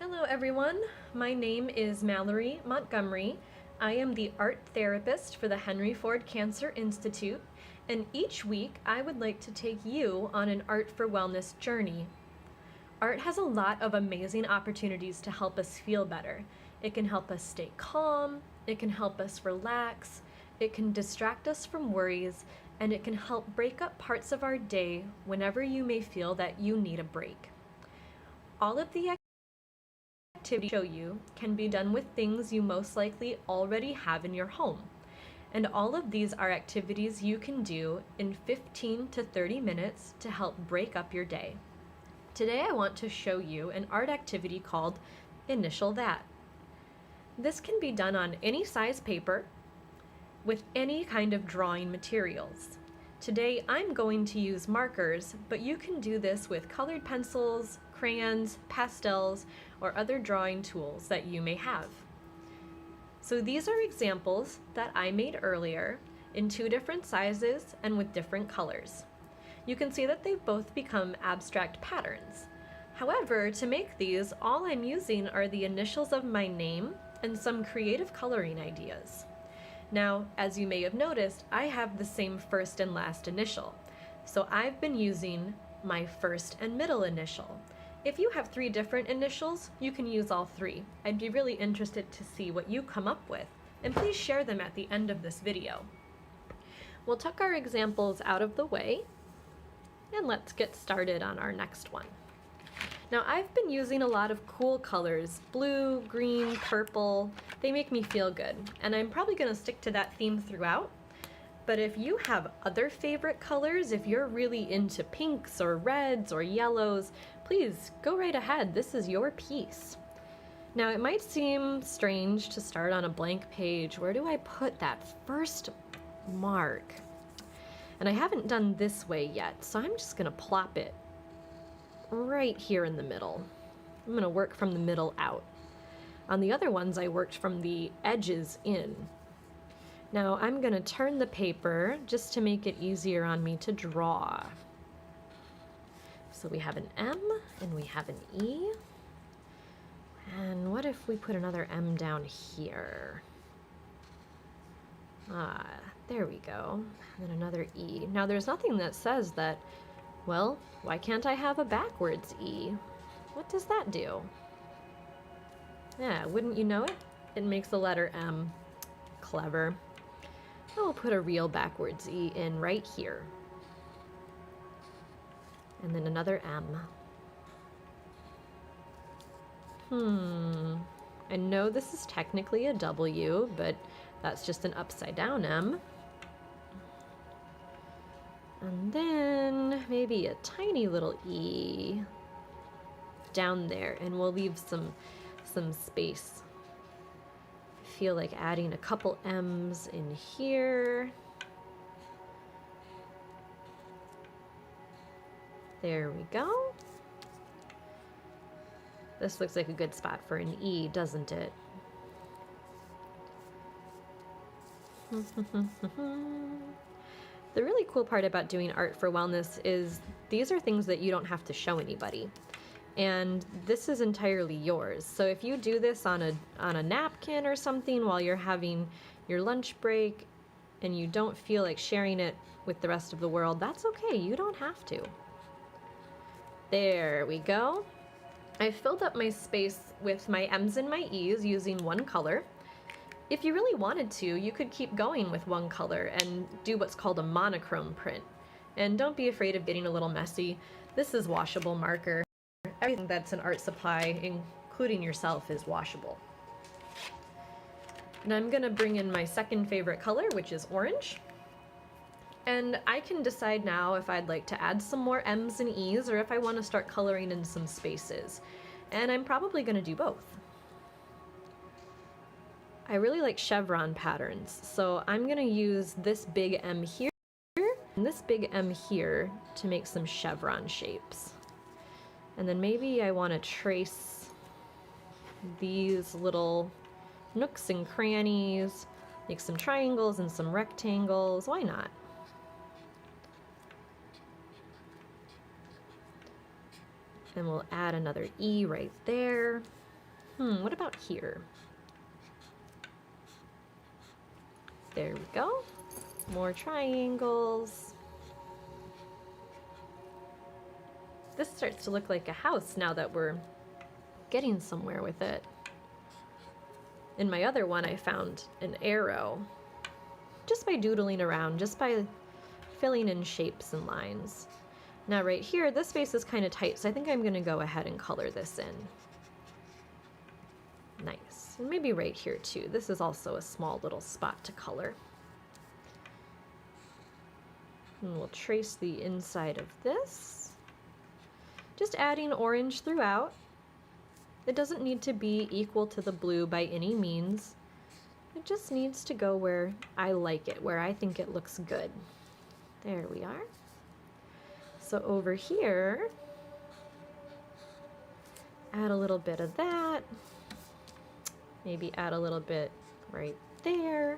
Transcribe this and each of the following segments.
Hello everyone, my name is Mallory Montgomery. I am the art therapist for the Henry Ford Cancer Institute, and each week I would like to take you on an Art for Wellness journey. Art has a lot of amazing opportunities to help us feel better. It can help us stay calm, it can help us relax, it can distract us from worries, and it can help break up parts of our day whenever you may feel that you need a break. All of the activities show you can be done with things you most likely already have in your home. And all of these are activities you can do in 15 to 30 minutes to help break up your day. Today I want to show you an art activity called Initial That. This can be done on any size paper with any kind of drawing materials. Today I'm going to use markers, but you can do this with colored pencils, crayons, pastels, or other drawing tools that you may have. So these are examples that I made earlier in two different sizes and with different colors. You can see that they've both become abstract patterns. However, to make these, all I'm using are the initials of my name and some creative coloring ideas. Now, as you may have noticed, I have the same first and last initial. So I've been using my first and middle initial. If you have 3 different initials, you can use all 3. I'd be really interested to see what you come up with, and please share them at the end of this video. We'll tuck our examples out of the way, and let's get started on our next one. Now I've been using a lot of cool colors, blue, green, purple. They make me feel good, and I'm probably gonna stick to that theme throughout. But if you have other favorite colors, if you're really into pinks or reds or yellows, please go right ahead. This is your piece. Now it might seem strange to start on a blank page. Where do I put that first mark? And I haven't done this way yet, so I'm just gonna plop it right here in the middle. I'm gonna work from the middle out. On the other ones, I worked from the edges in. Now I'm gonna turn the paper just to make it easier on me to draw. So we have an M and we have an E. And what if we put another M down here? There we go. And then another E. Now there's nothing that says that, well, why can't I have a backwards E? What does that do? Yeah, wouldn't you know it? It makes the letter M. Clever. I'll put a real backwards E in right here. And then another M. I know this is technically a W, but that's just an upside down M. And then maybe a tiny little E down there, and we'll leave some space. I feel like adding a couple M's in here. There we go. This looks like a good spot for an E, doesn't it? The really cool part about doing art for wellness is these are things that you don't have to show anybody. And this is entirely yours. So if you do this on a napkin or something while you're having your lunch break and you don't feel like sharing it with the rest of the world, that's okay. You don't have to. There we go. I filled up my space with my M's and my E's using one color. If you really wanted to, you could keep going with one color and do what's called a monochrome print. And don't be afraid of getting a little messy. This is washable marker. Everything that's an art supply, including yourself, is washable. And I'm gonna bring in my second favorite color, which is orange. And I can decide now if I'd like to add some more M's and E's or if I want to start coloring in some spaces. And I'm probably gonna do both. I really like chevron patterns, so I'm gonna use this big M here and this big M here to make some chevron shapes. And then maybe I want to trace these little nooks and crannies, make some triangles and some rectangles. Why not? And we'll add another E right there. What about here? There we go. More triangles. This starts to look like a house now that we're getting somewhere with it. In my other one, I found an arrow just by doodling around, just by filling in shapes and lines. Now right here, this space is kind of tight, so I think I'm gonna go ahead and color this in. Nice. And maybe right here too. This is also a small little spot to color. And we'll trace the inside of this. Just adding orange throughout. It doesn't need to be equal to the blue by any means. It just needs to go where I like it, where I think it looks good. There we are. So over here, add a little bit of that. Maybe add a little bit right there.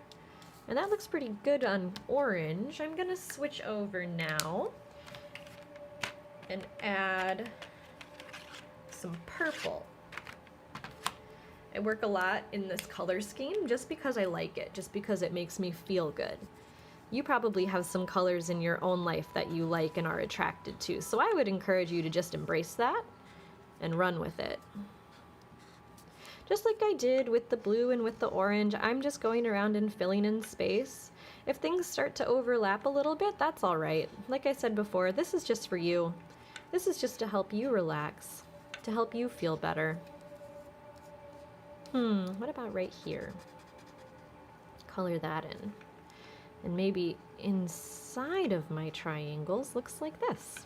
And that looks pretty good on orange. I'm gonna switch over now and add some purple. I work a lot in this color scheme just because I like it, just because it makes me feel good. You probably have some colors in your own life that you like and are attracted to, so I would encourage you to just embrace that and run with it. Just like I did with the blue and with the orange, I'm just going around and filling in space. If things start to overlap a little bit, that's all right. Like I said before, this is just for you. This is just to help you relax, to help you feel better. What about right here? Color that in. And maybe inside of my triangles looks like this.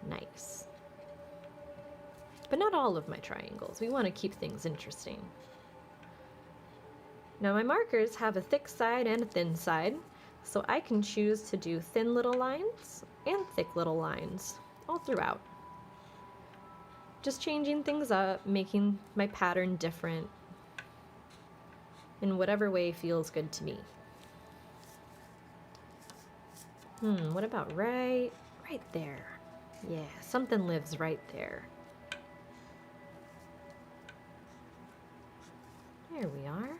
Nice. But not all of my triangles. We want to keep things interesting. Now my markers have a thick side and a thin side, so I can choose to do thin little lines and thick little lines all throughout. Just changing things up, making my pattern different in whatever way feels good to me. What about right there? Yeah, something lives right there. There we are.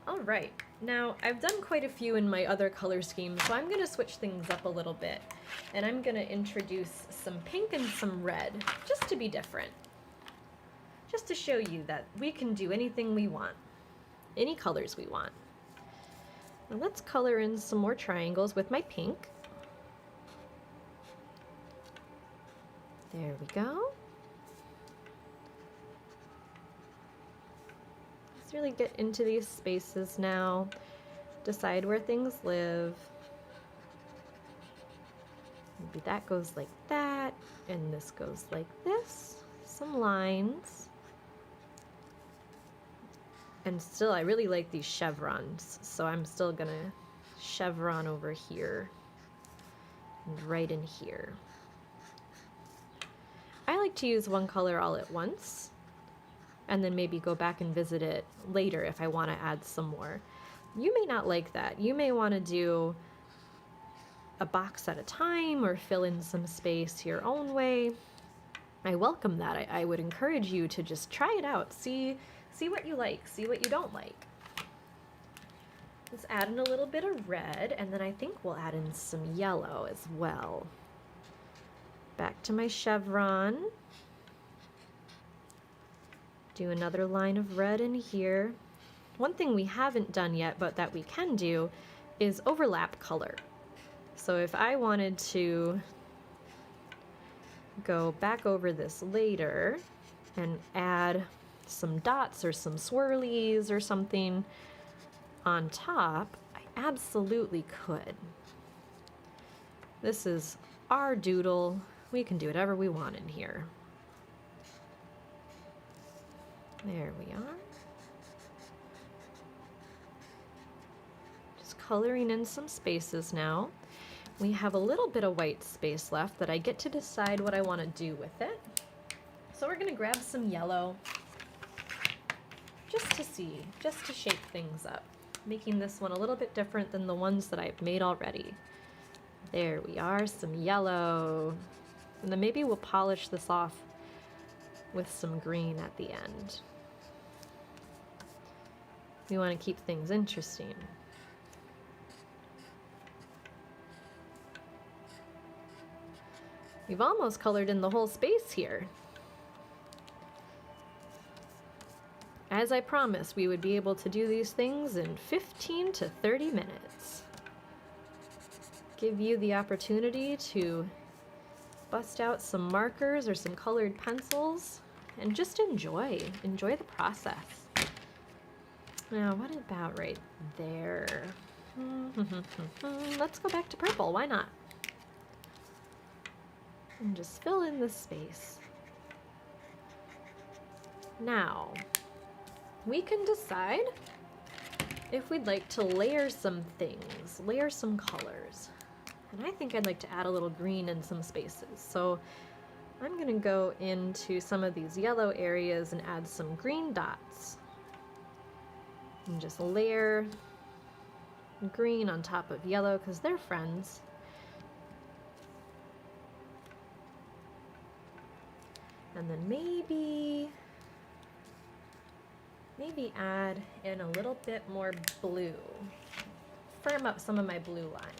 All right, now I've done quite a few in my other color schemes, so I'm gonna switch things up a little bit. And I'm gonna introduce some pink and some red, just to be different. Just to show you that we can do anything we want, any colors we want. Now let's color in some more triangles with my pink. There we go. Let's really get into these spaces now. Decide where things live. Maybe that goes like that, and this goes like this. Some lines. And still, I really like these chevrons, so I'm still gonna chevron over here and right in here. I like to use one color all at once, and then maybe go back and visit it later if I want to add some more. You may not like that. You may want to do a box at a time or fill in some space your own way. I welcome that. I would encourage you to just try it out. See what you like, see what you don't like. Let's add in a little bit of red, and then I think we'll add in some yellow as well. Back to my chevron. Do another line of red in here. One thing we haven't done yet, but that we can do, is overlap color. So if I wanted to go back over this later and add some dots or some swirlies or something on top, I absolutely could. This is our doodle. We can do whatever we want in here. There we are. Just coloring in some spaces now. We have a little bit of white space left that I get to decide what I want to do with it. So we're going to grab some yellow just to see, just to shape things up, making this one a little bit different than the ones that I've made already. There we are, some yellow. And then maybe we'll polish this off with some green at the end. We want to keep things interesting. We've almost colored in the whole space here. As I promised, we would be able to do these things in 15 to 30 minutes. Give you the opportunity to bust out some markers or some colored pencils and just enjoy the process. Now, what about right there? Let's go back to purple, why not? And just fill in the space. Now, we can decide if we'd like to layer some things, layer some colors. And I think I'd like to add a little green in some spaces. So I'm gonna go into some of these yellow areas and add some green dots. And just layer green on top of yellow because they're friends. And then maybe add in a little bit more blue. Firm up some of my blue lines.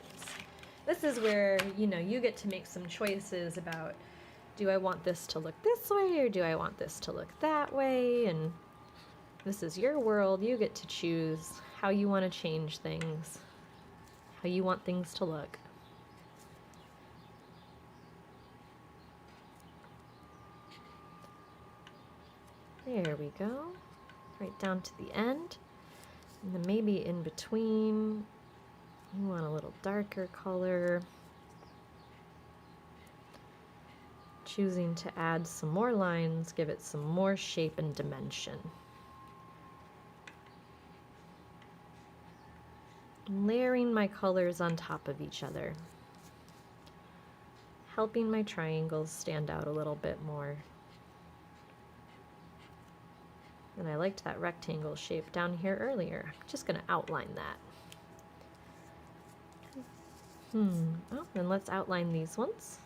This is where, you know, you get to make some choices about, do I want this to look this way or do I want this to look that way? And this is your world. You get to choose how you want to change things, how you want things to look. There we go. Right down to the end. And then maybe in between, you want a little darker color. Choosing to add some more lines, give it some more shape and dimension. Layering my colors on top of each other, helping my triangles stand out a little bit more. And I liked that rectangle shape down here earlier. I'm just going to outline that. Oh, then let's outline these ones.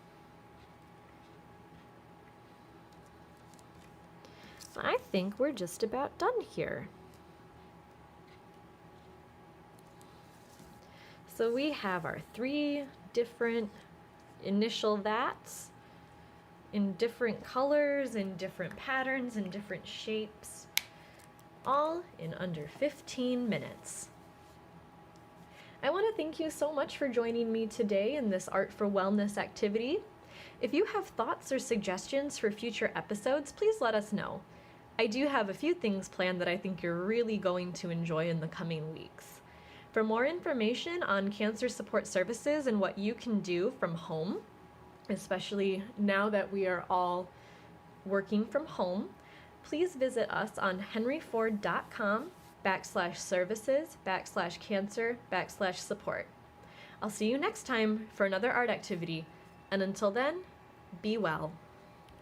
I think we're just about done here. So we have our 3 different initial vats in different colors, in different patterns, in different shapes, all in under 15 minutes. I want to thank you so much for joining me today in this Art for Wellness activity. If you have thoughts or suggestions for future episodes, please let us know. I do have a few things planned that I think you're really going to enjoy in the coming weeks. For more information on cancer support services and what you can do from home, especially now that we are all working from home, please visit us on henryford.com/services/cancer/support. I'll see you next time for another art activity, and until then, be well.